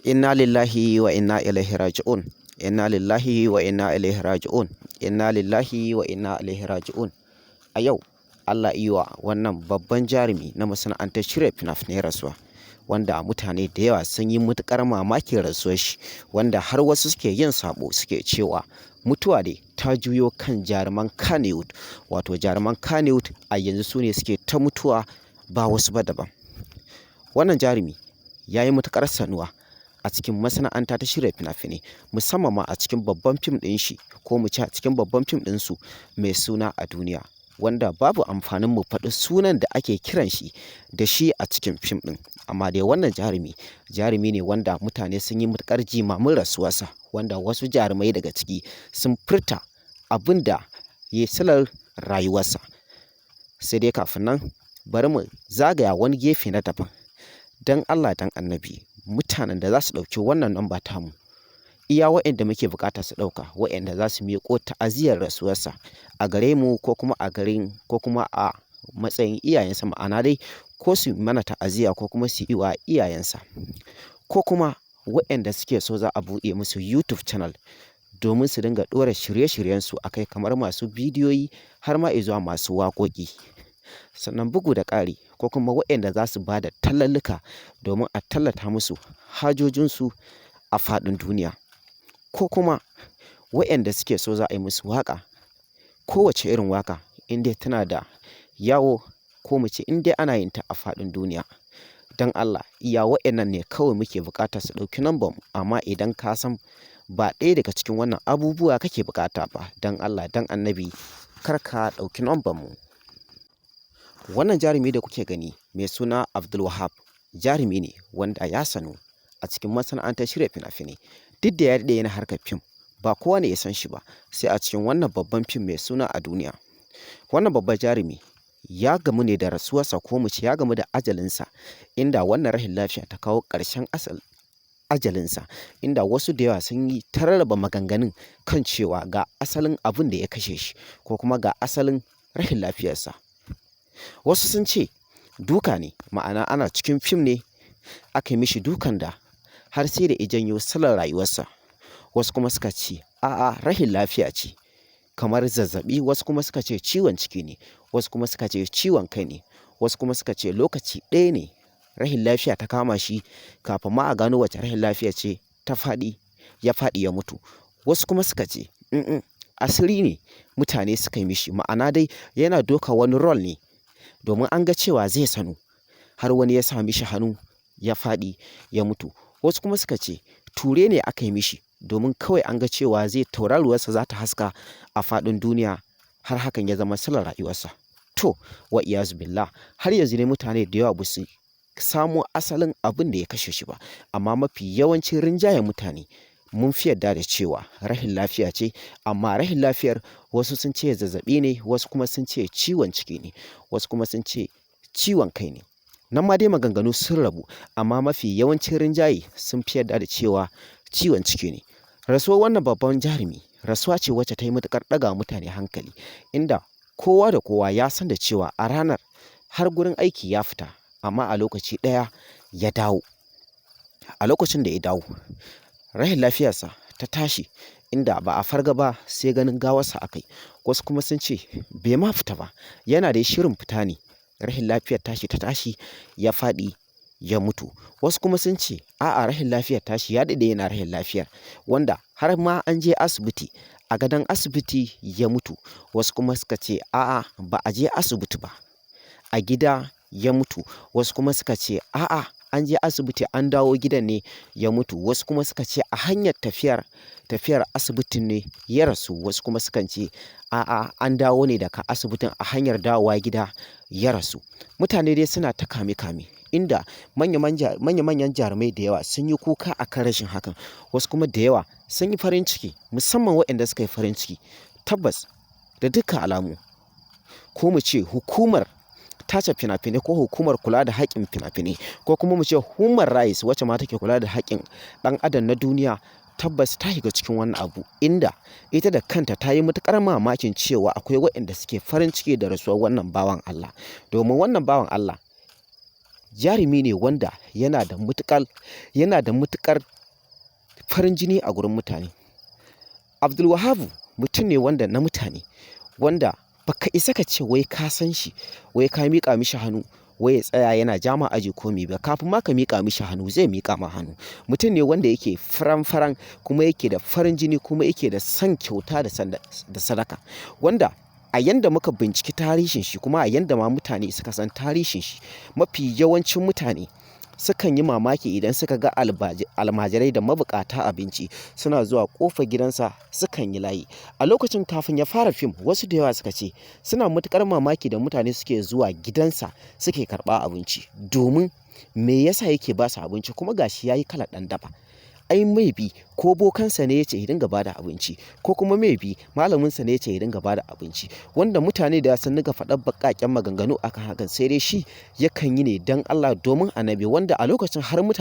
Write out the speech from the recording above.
Inna lillahi wa inna ilaihi raji'un. Inna lillahi wa inna ilaihi raji'un. Inna lillahi wa inna ilaihi raji'un. A yau Allah Yiwa wannan babban jarumi na masana'antar shirya fina-finai rasuwa, wanda mutane da yawa sun yi matuƙar mamakin rasuwar shi, wanda har wasu suke yin sabo suke cewa mutuwa dai ta juyo kan jaruman Kannywood. Wato jaruman Kannywood a yanzu su ne suke ta mutuwa ba wasu ba daban. Wannan jarumi ya yi matuƙar sanuwa a cikin masana'anta ta shirya fina-finai, musamman ma a cikin babban fim ɗin shi, ko mu ce a cikin babban fim ɗinsu mai suna a duniya, wanda babu amfanin mu faɗi sunan da ake kiran shi da shi a cikin fim ɗin. Amma dai wannan jarumi ne wanda mutane sun yi matuƙar jimamin rasuwarsa, wanda wasu jarumai daga ciki sun furta abin da ya yi silar rayuwarsa. Sai dai kafin nan bari mu zagaya wani gefe na daban. Dan Allah dan Annabi, mutanen da za su ɗauki wannan namba tamu, iya waɗanda muke buƙata su ɗauka, waɗanda za su miƙo ta'aziyar rasuwarsa a gare mu ko kuma a matsayin iyayensa, ma'ana dai ko su mana ta'aziyya ko kuma su yi wa iyayensa, ko kuma waɗanda suke so za a buɗe musu YouTube channel domin su dinga ɗora shirye-shiryensu a kai, kamar masu bidiyoyi har ma izuwa masu waƙoƙi. Sannan bugu da ƙari, ko kuma waɗanda za su ba da tallalluka domin a tallata musu hajojinsu a faɗin duniya, ko kuma waɗanda suke so za a yi musu waƙa, kowace irin waƙa in dai tana da yawo, ko mu ce in dai ana yin ta a faɗin duniya. Dan Allah, iya waɗannan ne kawai muke buƙata su ɗauki namban mu. Amma idan ka san ba ɗaya daga cikin wannan abubuwa kake buƙata ba, dan Allah dan Annabi kar ka ɗauki namban mu. Wannan jarumi da kuke gani mai suna Abdulwahab, jarumi ne wanda ya sanu a cikin masana'antar shirya fina-finai. Duk da ya daɗe yana harkar fim, ba kowa ne ya san shi ba sai a cikin wannan babban fim mai suna a duniya. Wannan babban jarumi ya gamu ne da rasuwarsa, ko mu ce ya gamu da ajalinsa, inda wannan rashin lafiya ta kawo ƙarshen ajalinsa, inda wasu da yawa sun yi ta rarraba maganganun kan cewa ga asalin abin da ya kashe shi, ko kuma ga asalin rashin lafiyarsa. Wasu sun ce duka ne, ma'ana ana cikin fim ne aka yi mishi dukan da har sai da ya janyo salar rayuwarsa. Wasu kuma suka ce a'a, rashin lafiya ce kamar zazzaɓi, wasu kuma suka ce ciwon ciki ne, wasu kuma suka ce ciwon kai ne, wasu kuma suka ce lokaci ɗaya ne rashin lafiya ta kama shi, kafin ma a gano wace rashin lafiya ce ya faɗi ya mutu. Wasu kuma suka ce asiri ne mutane suka yi mishi, ma'ana dai yana doka wani rol ne domin an ga cewa zai sanu, har wani ya sa mishi hannu ya faɗi ya mutu. Wasu kuma suka ce ture ne aka yi mishi domin kawai an ga cewa tauraruwarsa za ta haska a faɗin duniya, har hakan ya zama silar rayuwarsa. To, wa iyazu billah, har yanzu ne mutane da yawa ba su samo asalin abin da ya kashe shi ba, amma mafi yawancin rinjayen mutane mun fi yarda da cewa rashin lafiya ce. Amma rashin lafiyar, wasu sun ce zazzaɓi ne, wasu kuma sun ce ciwon ciki ne, wasu kuma sun ce ciwon kai ne. Nan ma dai maganganu sun rabu, amma mafi yawancin rinjaye sun fi yarda da cewa ciwon ciki ne. Rasuwar wannan babban jarumi rasuwa ce wacce ta yi matuƙar ɗaga mutane hankali, inda kowa da kowa ya san da cewa a ranar har gurin aiki ya fita, amma a lokaci ɗaya ya dawo. A lokacin da ya dawo, rashin lafiyarsa ta tashi, inda ba a farga ba sai ganin gawarsa akai. Wasu kuma sun ce bai ma fita ba, yana da shirin fita ne, rashin lafiyar tashi ta tashi ya faɗi ya mutu. Wasu kuma sun ce a'a, rashin lafiyar tashi ya daɗe yana rashin lafiyar, wanda har ma an je asibiti, a gadon asibiti ya mutu. Wasu kuma suka ce a'a, ba a je asibiti ba, a gida ya mutu. Wasu kuma suka ce a'a, an je asibiti an dawo gidan ne ya mutu. Wasu kuma suka ce a hanyar tafiyar asibitin ne ya rasu. Wasu kuma sukan ce a'a, an dawo ne daga asibitin a hanyar dawowa gida ya rasu. Mutane dai suna ta kame-kame, inda manya-manyan jarumai da yawa sun yi kuka a kan rashin hakan. Wasu kuma da yawa sun yi farin ciki, musamman waɗanda suka yi farin ciki. Tabbas da dukkan alamu, ko mu ce hukumar tace fina-finai, ko hukumar kula da haƙƙin fina-finai, ko kuma mu ce human rights wacce ma take kula da haƙƙin ɗan adam na duniya, tabbas ta shiga cikin wannan abu, inda ita da kanta ta yi matuƙar mamakin cewa akwai waɗanda suke farin ciki da rasuwar wannan bawan Allah. Domin wannan bawan Allah jarumi ne wanda yana da matuƙar farin jini a gurin mutane. Abdulwahabu mutum ne wanda na mutane, wanda baka isa ka ce wai ka san shi, wai ka miƙa mishi hannu, wai ya tsaya yana jama aji ko me ba. Kafin ma ka miƙa mishi hannu zai miƙa ma hannu. Mutum ne wanda yake faran-faran, kuma yake da farin jini, kuma yake da son kyauta da sadaka, wanda a yanda muka binciki tarihin shi, kuma a yanda ma mutane suka san tarihin shi, mafi yawancin mutane sukan yi mamaki idan suka ga almajirai da mabukata abinci suna zuwa ƙofar gidansa sukan yi layi. A lokacin kafin ya fara fim, wasu da yawa suka ce suna matuƙar mamaki da mutane suke zuwa gidansa suke karɓa abinci, domin me yasa yake ba su abinci kuma gashi yayi kalar ɗan daba. Ai maybe ko bokansa ne ya ce ya dinga bada abinci, ko kuma maybe malaminsa ne ya ce ya dinga bada abinci, wanda mutane da sun dinga faɗar baƙaƙen maganganu akan hakan, sai dai shi yakan yi ne don Allah domin annabi, wanda a lokacin har mutane